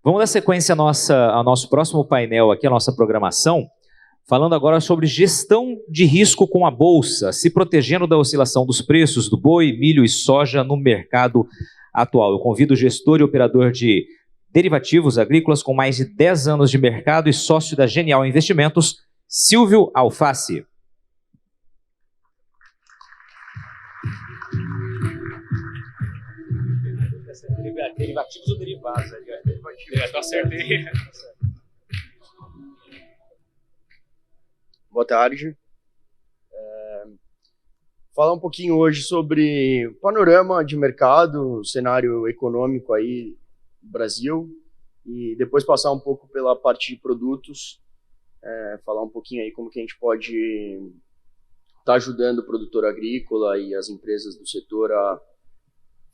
Vamos dar sequência ao nosso próximo painel aqui, a nossa programação, falando agora sobre gestão de risco com a Bolsa, se protegendo da oscilação dos preços do boi, milho e soja no mercado atual. Eu convido o gestor e operador de derivativos agrícolas com mais de 10 anos de mercado e sócio da Genial Investimentos, Silvio Alface. Derivativos ou derivados? Eu acertei. Boa tarde. Falar um pouquinho hoje sobre o panorama de mercado, o cenário econômico aí do Brasil, e depois passar um pouco pela parte de produtos, falar um pouquinho aí como que a gente pode estar ajudando o produtor agrícola e as empresas do setor a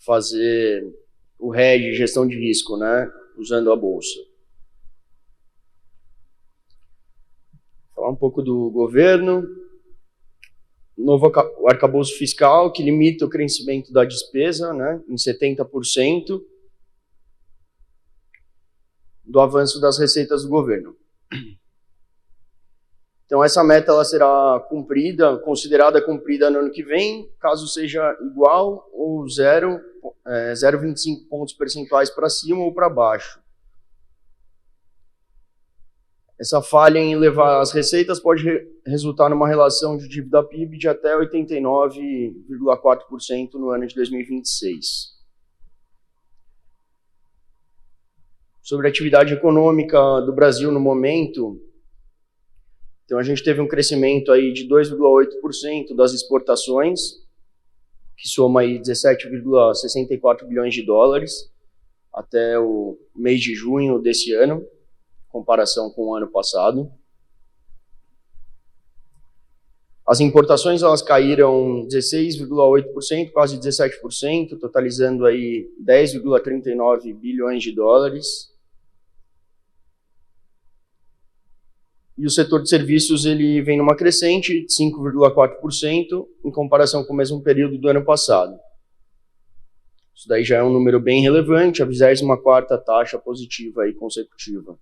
fazer o hedge, gestão de risco, né, usando a bolsa. Falar um pouco do governo, novo arcabouço fiscal que limita o crescimento da despesa, né, em 70% do avanço das receitas do governo. Então essa meta ela será considerada cumprida no ano que vem, caso seja igual ou 0,25 pontos percentuais para cima ou para baixo. Essa falha em elevar as receitas pode resultar numa relação de dívida PIB de até 89,4% no ano de 2026. Sobre a atividade econômica do Brasil no momento, então a gente teve um crescimento aí de 2,8% das exportações, que soma aí 17,64 bilhões de dólares até o mês de junho desse ano, em comparação com o ano passado. As importações elas caíram 16,8%, quase 17%, totalizando aí 10,39 bilhões de dólares. E o setor de serviços ele vem numa crescente de 5,4% em comparação com o mesmo período do ano passado. Isso daí já é um número bem relevante, a 24ª taxa positiva aí consecutiva.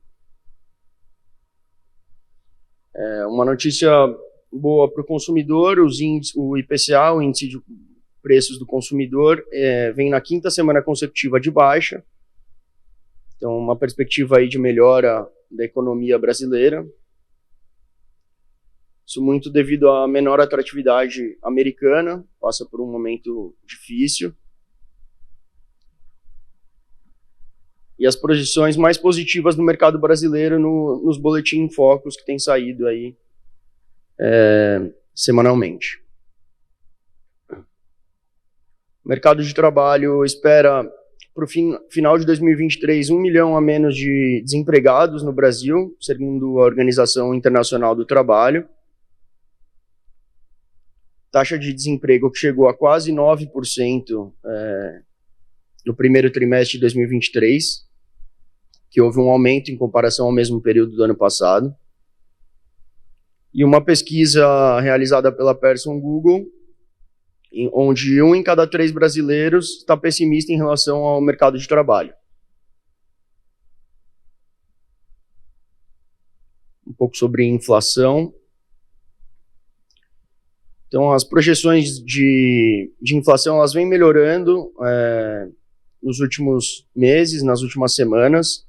Uma notícia boa para o consumidor, o IPCA, o Índice de Preços do Consumidor, vem na 5ª semana consecutiva de baixa. Então, uma perspectiva aí de melhora da economia brasileira. Isso muito devido à menor atratividade americana, passa por um momento difícil. E as projeções mais positivas no mercado brasileiro nos boletins focos que tem saído aí semanalmente. O mercado de trabalho espera para o final de 2023 1 milhão a menos de desempregados no Brasil, segundo a Organização Internacional do Trabalho. Taxa de desemprego que chegou a quase 9% no primeiro trimestre de 2023, que houve um aumento em comparação ao mesmo período do ano passado. E uma pesquisa realizada pela Pearson Google, onde 1 em cada 3 brasileiros está pessimista em relação ao mercado de trabalho. Um pouco sobre inflação. Então, as projeções de inflação elas vêm melhorando nos últimos meses, nas últimas semanas.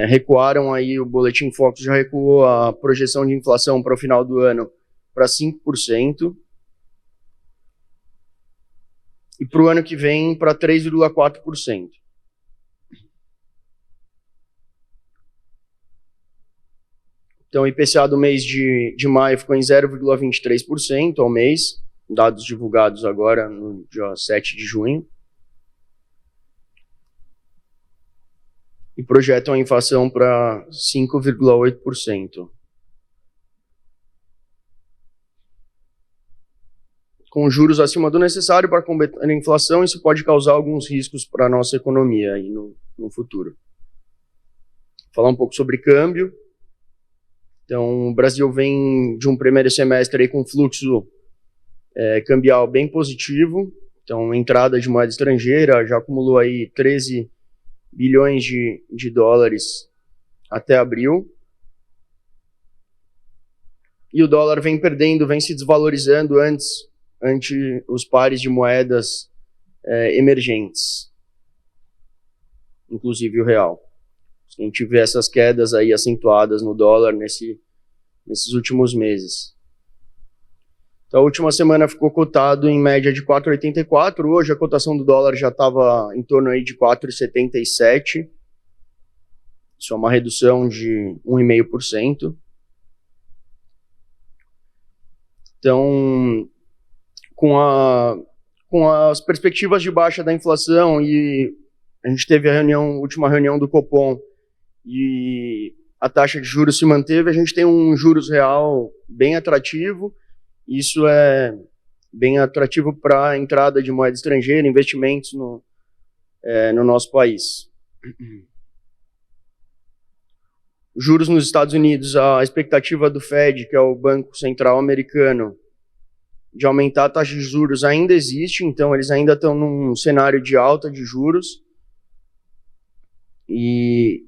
Recuaram aí, o Boletim Focus já recuou a projeção de inflação para o final do ano para 5%. E para o ano que vem para 3,4%. Então, o IPCA do mês de maio ficou em 0,23% ao mês, dados divulgados agora no dia 7 de junho. E projetam a inflação para 5,8%. Com juros acima do necessário para combater a inflação, isso pode causar alguns riscos para a nossa economia aí no futuro. Vou falar um pouco sobre câmbio. Então, o Brasil vem de um primeiro semestre aí com fluxo cambial bem positivo. Então, entrada de moeda estrangeira já acumulou aí 13 bilhões de dólares até abril. E o dólar vem perdendo, vem se desvalorizando ante os pares de moedas emergentes, inclusive o real. A gente vê essas quedas aí acentuadas no dólar nesses últimos meses. Então, a última semana ficou cotado em média de 4,84. Hoje a cotação do dólar já estava em torno aí de 4,77. Isso é uma redução de 1,5%. Então, com as perspectivas de baixa da inflação, e a gente teve a última reunião do Copom, e a taxa de juros se manteve, a gente tem um juros real bem atrativo. Isso é bem atrativo para a entrada de moeda estrangeira, investimentos no nosso país. Juros nos Estados Unidos, a expectativa do Fed, que é o Banco Central Americano, de aumentar a taxa de juros ainda existe, então eles ainda estão num cenário de alta de juros, e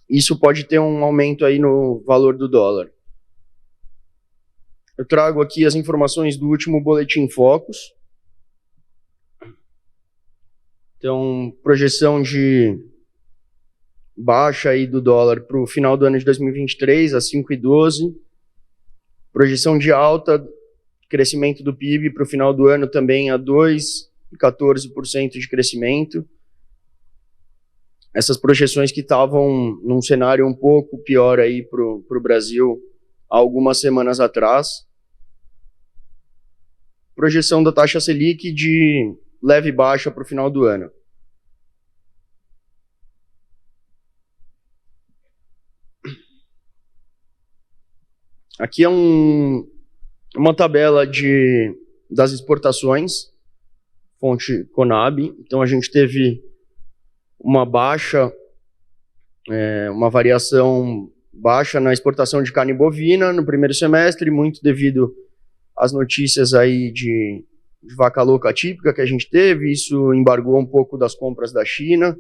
isso pode ter um aumento aí no valor do dólar. Eu trago aqui as informações do último Boletim Focus. Então, projeção de baixa aí do dólar para o final do ano de 2023, a 5,12. Projeção de alta, crescimento do PIB para o final do ano também a 2,14% de crescimento. Essas projeções que estavam num cenário um pouco pior aí para o Brasil há algumas semanas atrás. Projeção da taxa Selic de leve baixa para o final do ano. Aqui é uma tabela das exportações, fonte Conab. Então a gente teve uma baixa, uma variação baixa na exportação de carne bovina no primeiro semestre, muito devido às notícias aí de vaca louca atípica que a gente teve. Isso embargou um pouco das compras da China.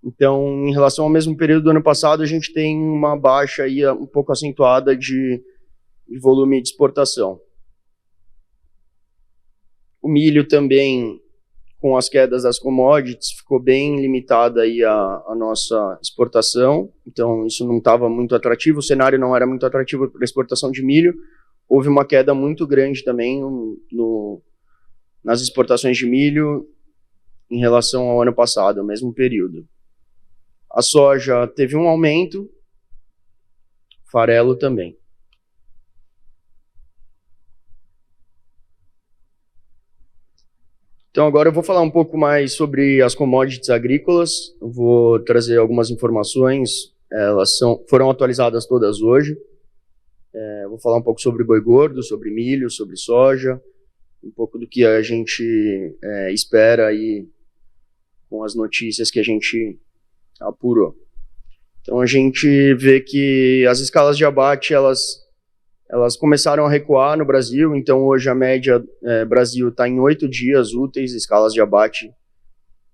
Então, em relação ao mesmo período do ano passado, a gente tem uma baixa aí um pouco acentuada de volume de exportação. O milho também, com as quedas das commodities, ficou bem limitada aí a nossa exportação. Então, isso não estava muito atrativo, o cenário não era muito atrativo para a exportação de milho. Houve uma queda muito grande também nas exportações de milho em relação ao ano passado, ao mesmo período. A soja teve um aumento, farelo também. Então agora eu vou falar um pouco mais sobre as commodities agrícolas. Eu vou trazer algumas informações, elas foram atualizadas todas hoje. Vou falar um pouco sobre boi gordo, sobre milho, sobre soja, um pouco do que a gente espera aí com as notícias que a gente apurou. Então a gente vê que as escalas de abate, elas começaram a recuar no Brasil. Então hoje a média Brasil está em 8 dias úteis, escalas de abate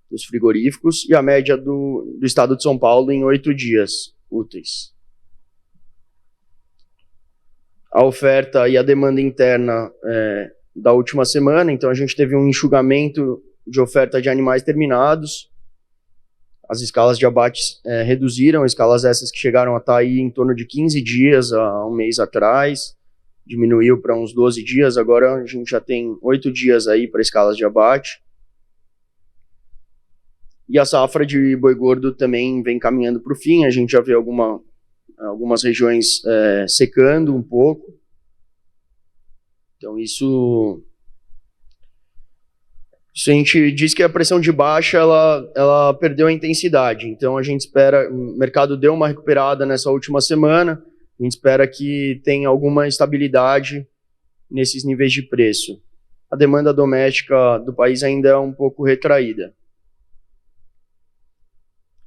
dos frigoríficos, e a média do estado de São Paulo em 8 dias úteis. A oferta e a demanda interna da última semana, então a gente teve um enxugamento de oferta de animais terminados. As escalas de abate reduziram, escalas essas que chegaram a estar aí em torno de 15 dias há um mês atrás, diminuiu para uns 12 dias, agora a gente já tem 8 dias aí para escalas de abate. E a safra de boi gordo também vem caminhando para o fim, a gente já vê algumas regiões secando um pouco. Então isso a gente diz que a pressão de baixa ela perdeu a intensidade. Então a gente espera, o mercado deu uma recuperada nessa última semana, a gente espera que tenha alguma estabilidade nesses níveis de preço. A demanda doméstica do país ainda é um pouco retraída.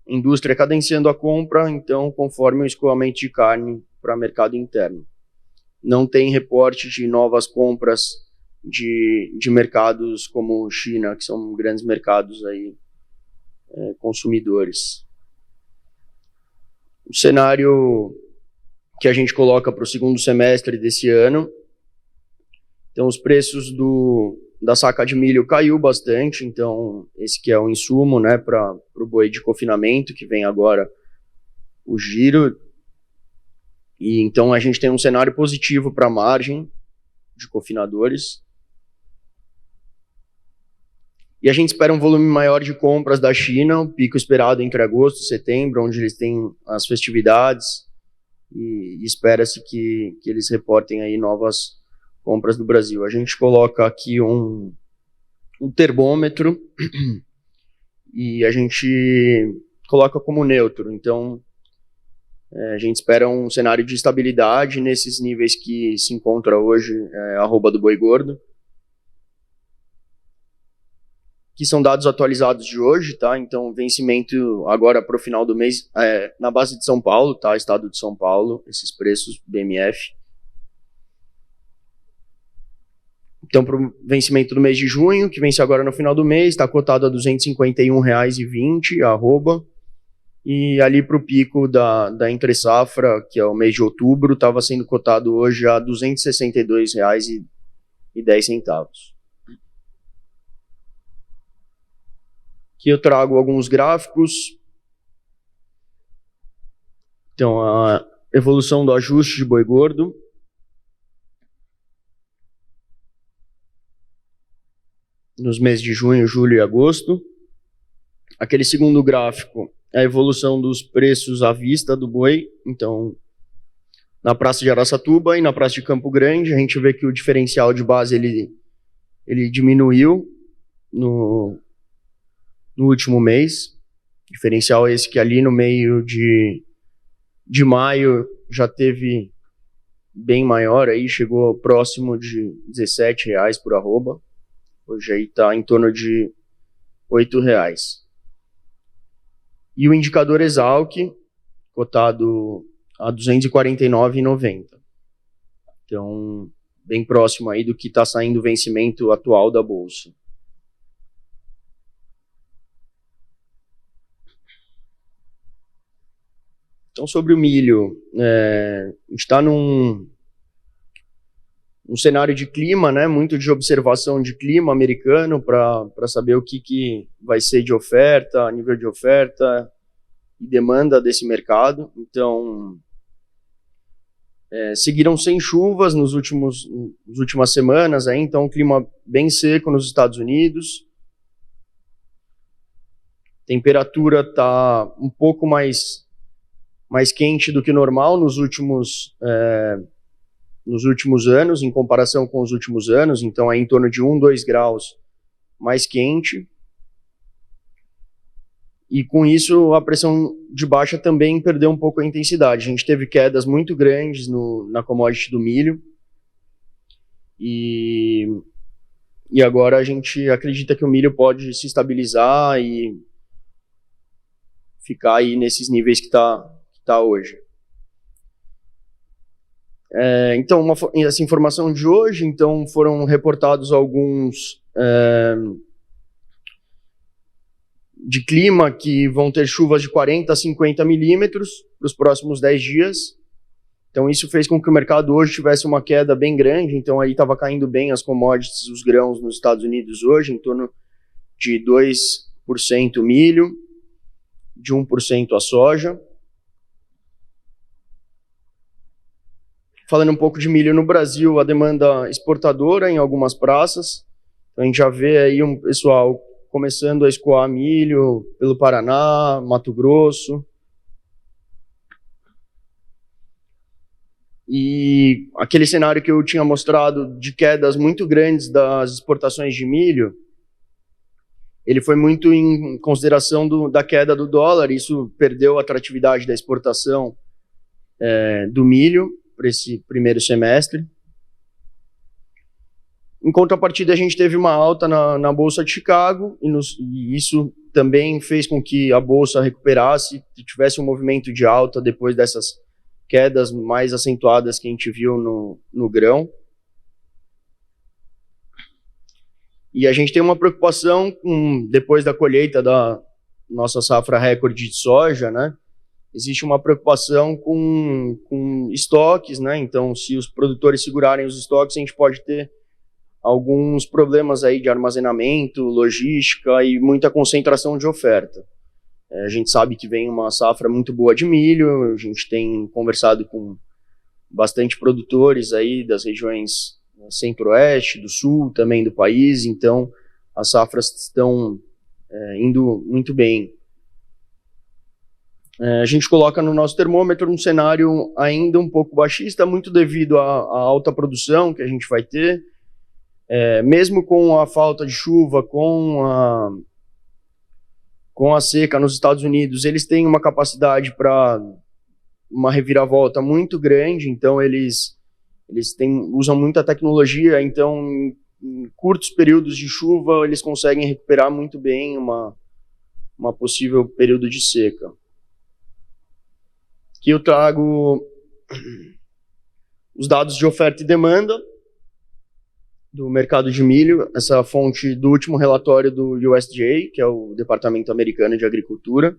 Indústria cadenciando a compra, então, conforme o escoamento de carne para mercado interno. Não tem reporte de novas compras de mercados como China, que são grandes mercados aí, consumidores. O cenário que a gente coloca para o segundo semestre desse ano, então os preços da saca de milho caiu bastante, então esse que é o insumo, né, para o boi de confinamento, que vem agora o giro, e então a gente tem um cenário positivo para a margem de confinadores. E a gente espera um volume maior de compras da China, o pico esperado entre agosto e setembro, onde eles têm as festividades, e espera-se que eles reportem aí novas compras do Brasil. A gente coloca aqui um termômetro e a gente coloca como neutro. Então, a gente espera um cenário de estabilidade nesses níveis que se encontra hoje, arroba do boi gordo, que são dados atualizados de hoje, tá? Então, vencimento agora para o final do mês, na base de São Paulo, tá? Estado de São Paulo, esses preços, BMF. Então, para o vencimento do mês de junho, que vence agora no final do mês, está cotado a R$ 251,20, arroba. E ali para o pico da entre-safra, que é o mês de outubro, estava sendo cotado hoje a R$ 262,10. Aqui eu trago alguns gráficos. Então, a evolução do ajuste de boi gordo. Nos meses de junho, julho e agosto. Aquele segundo gráfico é a evolução dos preços à vista do boi. Então, na praça de Araçatuba e na praça de Campo Grande, a gente vê que o diferencial de base ele diminuiu no último mês. Diferencial esse que ali no meio de maio já teve bem maior, aí chegou próximo de R$17 por arroba. Hoje aí está em torno de R$8. E o indicador Exalc, cotado a R$ 249,90. Então, bem próximo aí do que está saindo o vencimento atual da Bolsa. Então, sobre o milho, a gente está num cenário de clima, né, muito de observação de clima americano para saber o que vai ser de oferta, nível de oferta e demanda desse mercado. Então, seguiram sem chuvas nas últimas semanas, então um clima bem seco nos Estados Unidos. Temperatura está um pouco mais quente do que normal nos últimos anos, em comparação com os últimos anos, então é em torno de 1, 2 graus mais quente. E com isso a pressão de baixa também perdeu um pouco a intensidade. A gente teve quedas muito grandes na commodity do milho. E agora a gente acredita que o milho pode se estabilizar e ficar aí nesses níveis que está hoje. Então, essa informação de hoje, então foram reportados alguns de clima que vão ter chuvas de 40 a 50 milímetros para os próximos 10 dias. Então isso fez com que o mercado hoje tivesse uma queda bem grande, então aí estava caindo bem as commodities, os grãos nos Estados Unidos hoje, em torno de 2% milho, de 1% a soja. Falando um pouco de milho no Brasil, a demanda exportadora em algumas praças. Então, a gente já vê aí um pessoal começando a escoar milho pelo Paraná, Mato Grosso. E aquele cenário que eu tinha mostrado de quedas muito grandes das exportações de milho, ele foi muito em consideração da queda do dólar. Isso perdeu a atratividade da exportação do milho para esse primeiro semestre. Em contrapartida, a gente teve uma alta na Bolsa de Chicago, e isso também fez com que a Bolsa recuperasse, tivesse um movimento de alta depois dessas quedas mais acentuadas que a gente viu no grão. E a gente tem uma preocupação depois da colheita da nossa safra recorde de soja, né? existe uma preocupação com estoques, né? Então, se os produtores segurarem os estoques, a gente pode ter alguns problemas aí de armazenamento, logística e muita concentração de oferta. A gente sabe que vem uma safra muito boa de milho, a gente tem conversado com bastante produtores aí das regiões centro-oeste, do sul também do país, então as safras estão indo muito bem. A gente coloca no nosso termômetro um cenário ainda um pouco baixista, muito devido à alta produção que a gente vai ter, mesmo com a falta de chuva, com a seca nos Estados Unidos, eles têm uma capacidade para uma reviravolta muito grande, então eles usam muita tecnologia, então em curtos períodos de chuva eles conseguem recuperar muito bem uma possível período de seca. Aqui eu trago os dados de oferta e demanda do mercado de milho, essa fonte do último relatório do USDA, que é o Departamento Americano de Agricultura.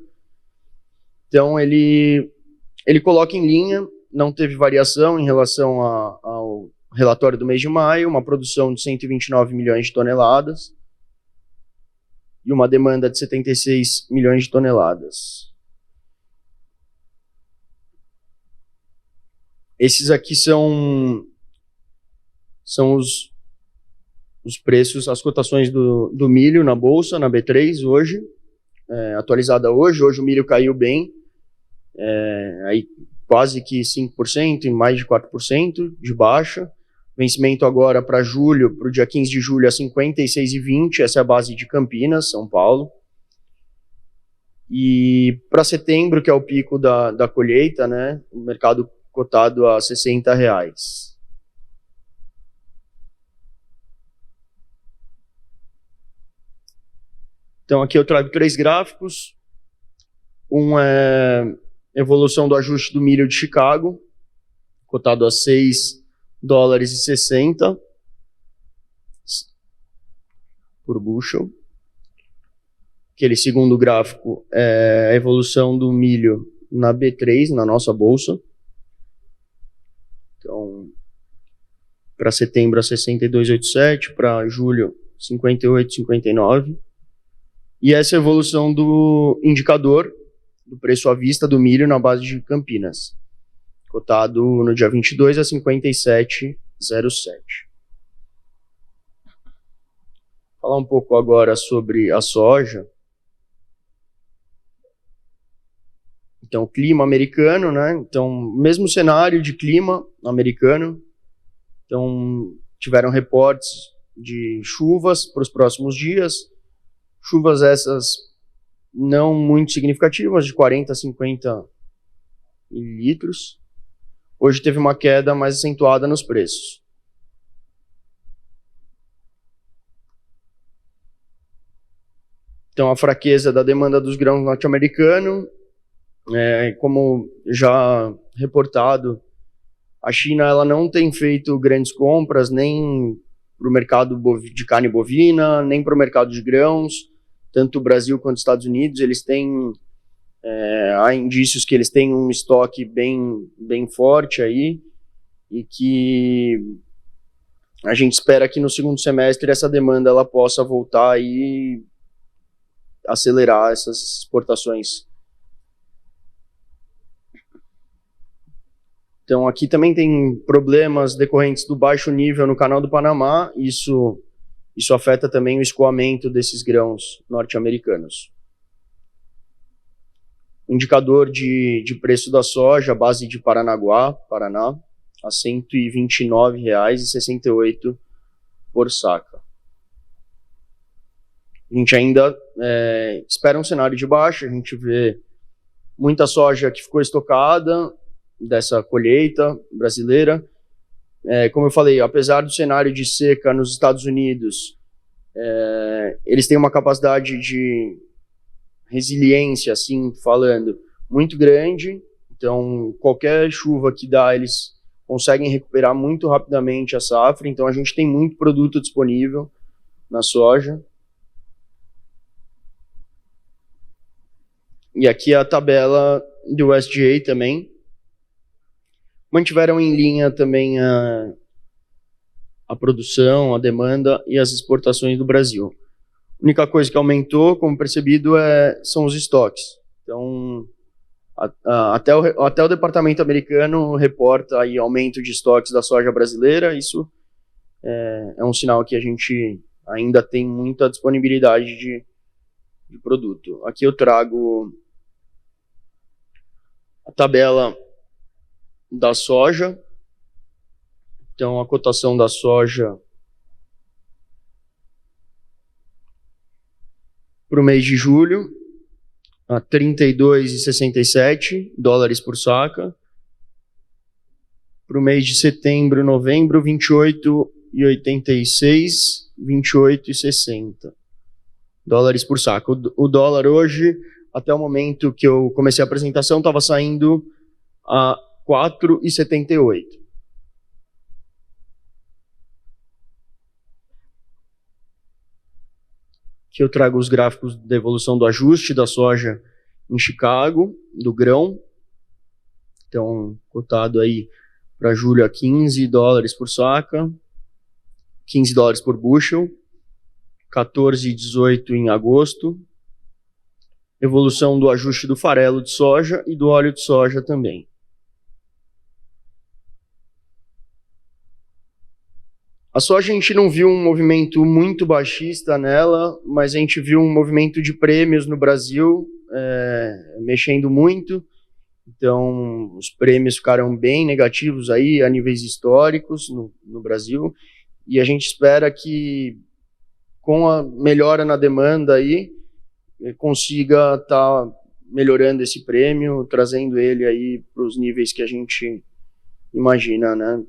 Então ele coloca em linha, não teve variação em relação ao relatório do mês de maio, uma produção de 129 milhões de toneladas e uma demanda de 76 milhões de toneladas. Esses aqui são os preços, as cotações do milho na bolsa, na B3 hoje, atualizada hoje. Hoje o milho caiu bem, aí quase que 5%, e mais de 4% de baixa. Vencimento agora para julho, para o dia 15 de julho, a 56,20, essa é a base de Campinas, São Paulo. E para setembro, que é o pico da colheita, né, o mercado cotado a R$60. Então aqui eu trago 3 gráficos. Um é evolução do ajuste do milho de Chicago, cotado a $6,60 por bushel. Aquele segundo gráfico é a evolução do milho na B3, na nossa bolsa. Então, para setembro a 62,87, para julho 58,59. E essa é a evolução do indicador do preço à vista do milho na base de Campinas, cotado no dia 22 a 57,07. Falar um pouco agora sobre a soja. Então, o clima americano, né? Então, mesmo cenário de clima americano. Então, tiveram reportes de chuvas para os próximos dias. Chuvas essas não muito significativas, de 40 a 50 mililitros. Hoje teve uma queda mais acentuada nos preços. Então, a fraqueza da demanda dos grãos norte-americanos, como já reportado, a China ela não tem feito grandes compras, nem para o mercado de carne bovina, nem para o mercado de grãos. Tanto o Brasil quanto os Estados Unidos, eles têm, há indícios que eles têm um estoque bem forte aí, e que a gente espera que no segundo semestre essa demanda ela possa voltar e acelerar essas exportações. Então aqui também tem problemas decorrentes do baixo nível no Canal do Panamá, isso afeta também o escoamento desses grãos norte-americanos. Indicador de preço da soja, base de Paranaguá, Paraná, a R$ 129,68 por saca. A gente ainda espera um cenário de baixa, a gente vê muita soja que ficou estocada dessa colheita brasileira. Como eu falei, apesar do cenário de seca nos Estados Unidos, eles têm uma capacidade de resiliência, assim falando, muito grande. Então, qualquer chuva que dá, eles conseguem recuperar muito rapidamente a safra. Então, a gente tem muito produto disponível na soja. E aqui a tabela do USDA também. Mantiveram em linha também a produção, a demanda e as exportações do Brasil. A única coisa que aumentou, como percebido, são os estoques. Então, até o departamento americano reporta aí aumento de estoques da soja brasileira. Isso é um sinal que a gente ainda tem muita disponibilidade de produto. Aqui eu trago a tabela da soja. Então, a cotação da soja para o mês de julho, a 32,67 dólares por saca. Para o mês de setembro e novembro, 28,86, 28,60 dólares por saca. O dólar hoje, até o momento que eu comecei a apresentação, estava saindo a 4,78. Aqui eu trago os gráficos da evolução do ajuste da soja em Chicago, do grão. Então, cotado aí para julho a 15 dólares por saca, 15 dólares por bushel, 14,18 em agosto. Evolução do ajuste do farelo de soja e do óleo de soja também. A soja a gente não viu um movimento muito baixista nela, mas a gente viu um movimento de prêmios no Brasil, mexendo muito. Então, os prêmios ficaram bem negativos aí a níveis históricos no Brasil. E a gente espera que, com a melhora na demanda aí, consiga estar melhorando esse prêmio, trazendo ele aí para os níveis que a gente imagina, né,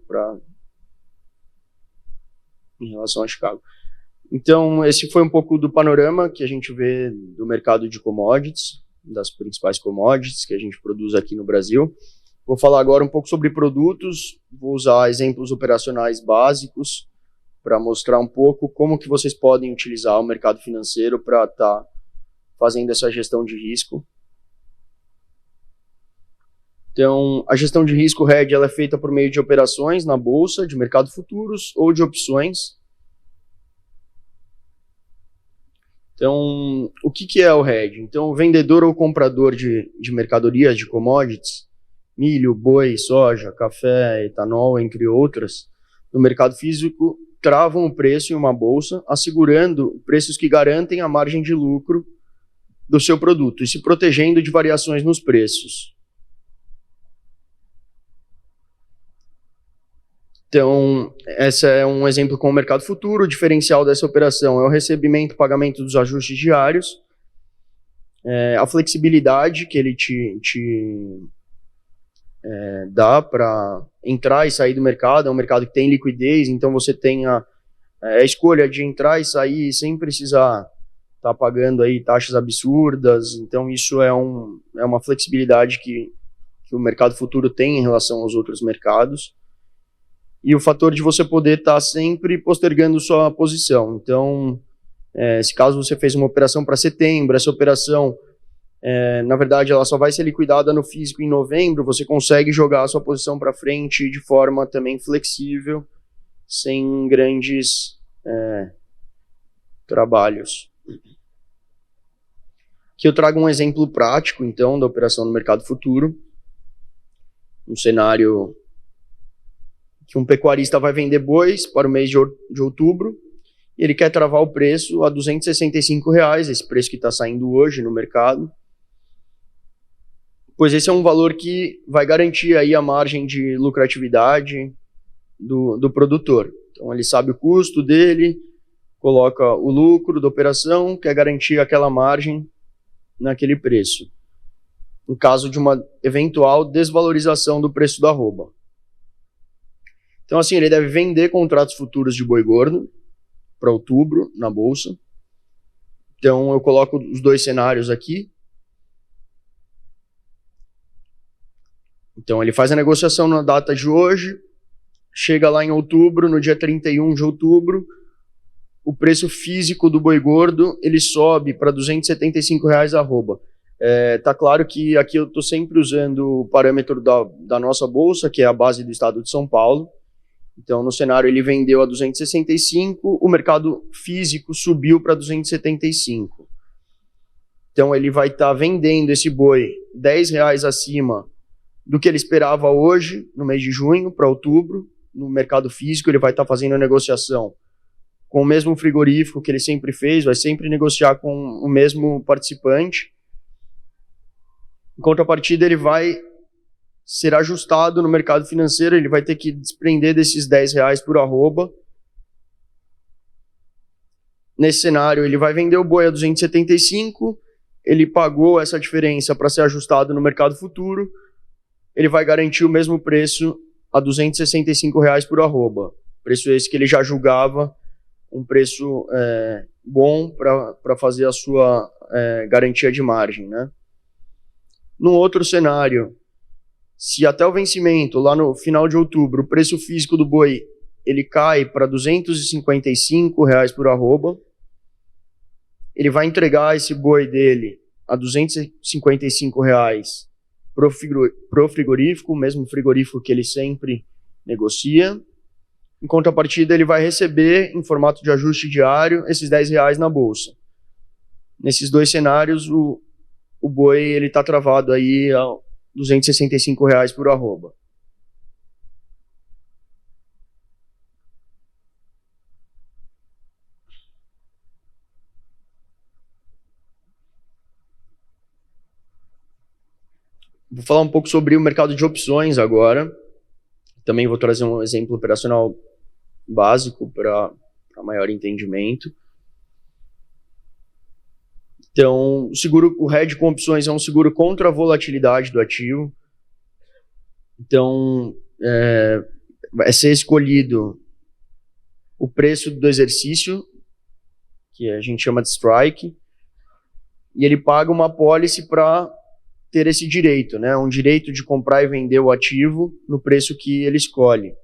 em relação a Chicago. Então, esse foi um pouco do panorama que a gente vê do mercado de commodities, das principais commodities que a gente produz aqui no Brasil. Vou falar agora um pouco sobre produtos, vou usar exemplos operacionais básicos para mostrar um pouco como que vocês podem utilizar o mercado financeiro para estar fazendo essa gestão de risco. Então, a gestão de risco hedge ela é feita por meio de operações na bolsa, de mercado futuros ou de opções. Então, o que é o hedge? Então, o vendedor ou comprador de mercadorias, de commodities, milho, boi, soja, café, etanol, entre outras, no mercado físico, travam o preço em uma bolsa, assegurando preços que garantem a margem de lucro do seu produto e se protegendo de variações nos preços. Então, esse é um exemplo com o mercado futuro. O diferencial dessa operação é o recebimento e pagamento dos ajustes diários, a flexibilidade que ele te dá para entrar e sair do mercado. É um mercado que tem liquidez, então você tem a escolha de entrar e sair sem precisar estar pagando aí taxas absurdas. Então, isso é uma flexibilidade que o mercado futuro tem em relação aos outros mercados. E o fator de você poder estar sempre postergando sua posição. Então, se caso você fez uma operação para setembro, essa operação, na verdade, ela só vai ser liquidada no físico em novembro, você consegue jogar a sua posição para frente de forma também flexível, sem grandes trabalhos. Aqui eu trago um exemplo prático, então, da operação no mercado futuro. Um cenário que um pecuarista vai vender bois para o mês de outubro, e ele quer travar o preço a R$ 265, esse preço que está saindo hoje no mercado, pois esse é um valor que vai garantir aí a margem de lucratividade do produtor. Então ele sabe o custo dele, coloca o lucro da operação, quer garantir aquela margem naquele preço, em caso de uma eventual desvalorização do preço da arroba. Então, assim, ele deve vender contratos futuros de boi gordo para outubro na bolsa. Então, eu coloco os dois cenários aqui. Então, ele faz a negociação na data de hoje, chega lá em outubro, no dia 31 de outubro, o preço físico do boi gordo ele sobe para R$ 275 a arroba. Tá claro que aqui eu estou sempre usando o parâmetro da nossa bolsa, que é a base do estado de São Paulo. Então, no cenário, ele vendeu a 265, o mercado físico subiu para 275. Então, ele vai estar vendendo esse boi R$10 acima do que ele esperava hoje, no mês de junho, para outubro. No mercado físico, ele vai estar fazendo a negociação com o mesmo frigorífico que ele sempre fez, vai sempre negociar com o mesmo participante. Em contrapartida, ele vai ser ajustado no mercado financeiro, ele vai ter que desprender desses R$10 por arroba. Nesse cenário, ele vai vender o boi a 275, ele pagou essa diferença para ser ajustado no mercado futuro, ele vai garantir o mesmo preço a R$265 por arroba. Preço esse que ele já julgava um preço bom para fazer a sua garantia de margem, né? Num outro cenário, se até o vencimento, lá no final de outubro, o preço físico do boi ele cai para R$255 por arroba, ele vai entregar esse boi dele a R$255 pro frigorífico, o mesmo frigorífico que ele sempre negocia. Em contrapartida, ele vai receber, em formato de ajuste diário, esses R$10 na bolsa. Nesses dois cenários, o boi está travado aí a R$265 por arroba. Vou falar um pouco sobre o mercado de opções agora. Também vou trazer um exemplo operacional básico para maior entendimento. Então, o hedge com opções é um seguro contra a volatilidade do ativo. Então, vai ser escolhido o preço do exercício, que a gente chama de strike, e ele paga uma apólice para ter esse direito, né? Um direito de comprar e vender o ativo no preço que ele escolhe.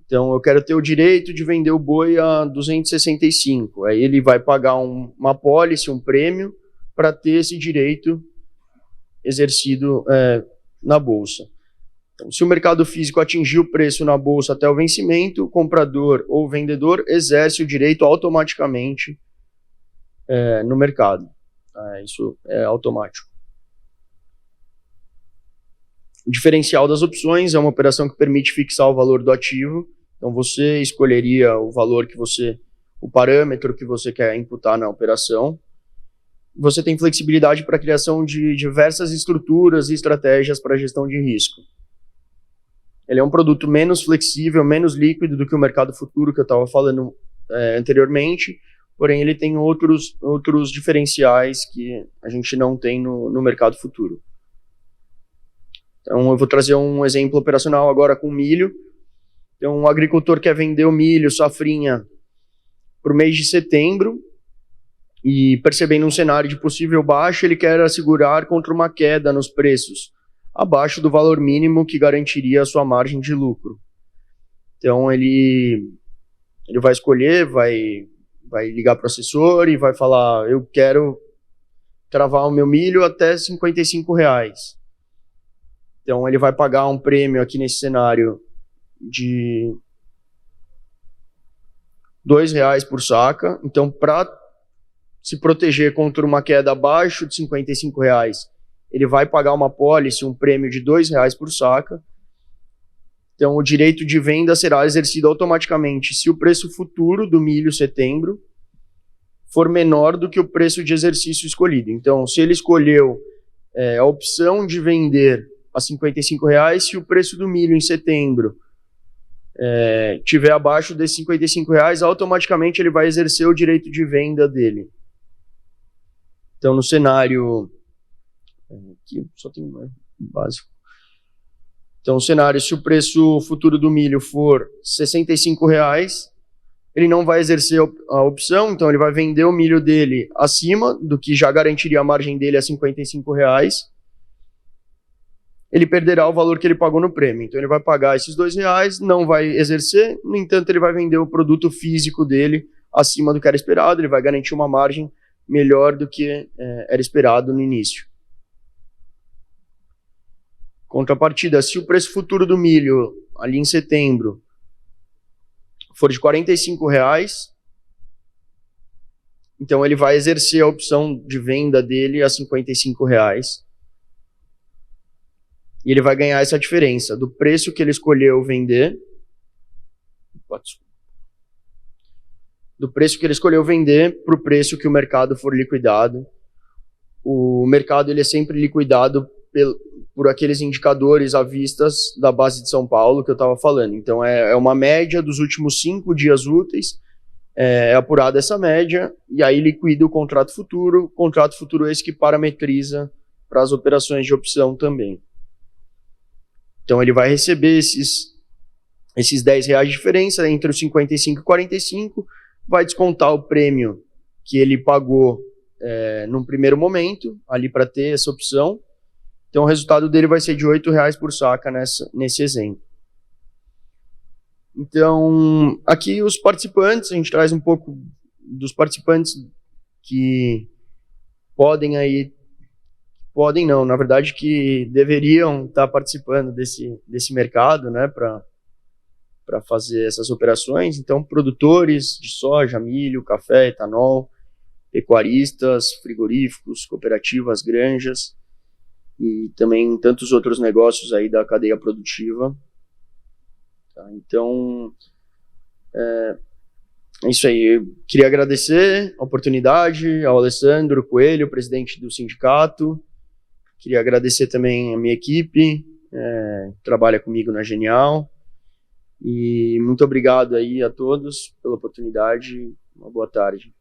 Então, eu quero ter o direito de vender o boi a 265. Aí ele vai pagar uma apólice, um prêmio, para ter esse direito exercido na bolsa. Então, se o mercado físico atingir o preço na bolsa até o vencimento, o comprador ou o vendedor exerce o direito automaticamente no mercado. Isso é automático. O diferencial das opções é uma operação que permite fixar o valor do ativo. Então, você escolheria o valor o parâmetro que você quer imputar na operação. Você tem flexibilidade para a criação de diversas estruturas e estratégias para a gestão de risco. Ele é um produto menos flexível, menos líquido do que o mercado futuro que eu estava falando anteriormente, porém ele tem outros diferenciais que a gente não tem no mercado futuro. Então, eu vou trazer um exemplo operacional agora com milho. Então, um agricultor quer vender o milho, safrinha, para o mês de setembro, e percebendo um cenário de possível baixa, ele quer assegurar contra uma queda nos preços, abaixo do valor mínimo que garantiria a sua margem de lucro. Então, ele vai escolher, vai ligar para o assessor e vai falar, eu quero travar o meu milho até R$55. Então, ele vai pagar um prêmio aqui nesse cenário de R$2 por saca. Então, para se proteger contra uma queda abaixo de R$55, ele vai pagar uma apólice, um prêmio de R$2 por saca. Então, o direito de venda será exercido automaticamente se o preço futuro do milho setembro for menor do que o preço de exercício escolhido. Então, se ele escolheu a opção de vender a R$55, se o preço do milho em setembro tiver abaixo desses R$55, automaticamente ele vai exercer o direito de venda dele. Então, no cenário... Aqui só tem básico. Então, no cenário, se o preço futuro do milho for R$65, ele não vai exercer a opção, então ele vai vender o milho dele acima do que já garantiria a margem dele a R$55. Ele perderá o valor que ele pagou no prêmio. Então, ele vai pagar esses R$2, não vai exercer, no entanto, ele vai vender o produto físico dele acima do que era esperado, ele vai garantir uma margem melhor do que era esperado no início. Contrapartida, se o preço futuro do milho ali em setembro for de R$ 45, então ele vai exercer a opção de venda dele a R$ 55. E ele vai ganhar essa diferença do preço que ele escolheu vender, do preço que ele escolheu vender para o preço que o mercado for liquidado. O mercado ele é sempre liquidado por aqueles indicadores à vista da base de São Paulo que eu estava falando. Então é uma média dos últimos 5 dias úteis, é apurada essa média, e aí liquida o contrato futuro esse que parametriza para as operações de opção também. Então ele vai receber esses R$10 de diferença entre os 55 e 45, vai descontar o prêmio que ele pagou num primeiro momento, ali para ter essa opção. Então o resultado dele vai ser de R$8 por saca nesse exemplo. Então, aqui os participantes, a gente traz um pouco dos participantes que na verdade que deveriam estar participando desse mercado, né, para fazer essas operações. Então, produtores de soja, milho, café, etanol, pecuaristas, frigoríficos, cooperativas, granjas e também tantos outros negócios aí da cadeia produtiva. Tá? Então, é isso aí. Eu queria agradecer a oportunidade ao Alessandro Coelho, presidente do sindicato. Queria agradecer também a minha equipe, que trabalha comigo na Genial. E muito obrigado aí a todos pela oportunidade. Uma boa tarde.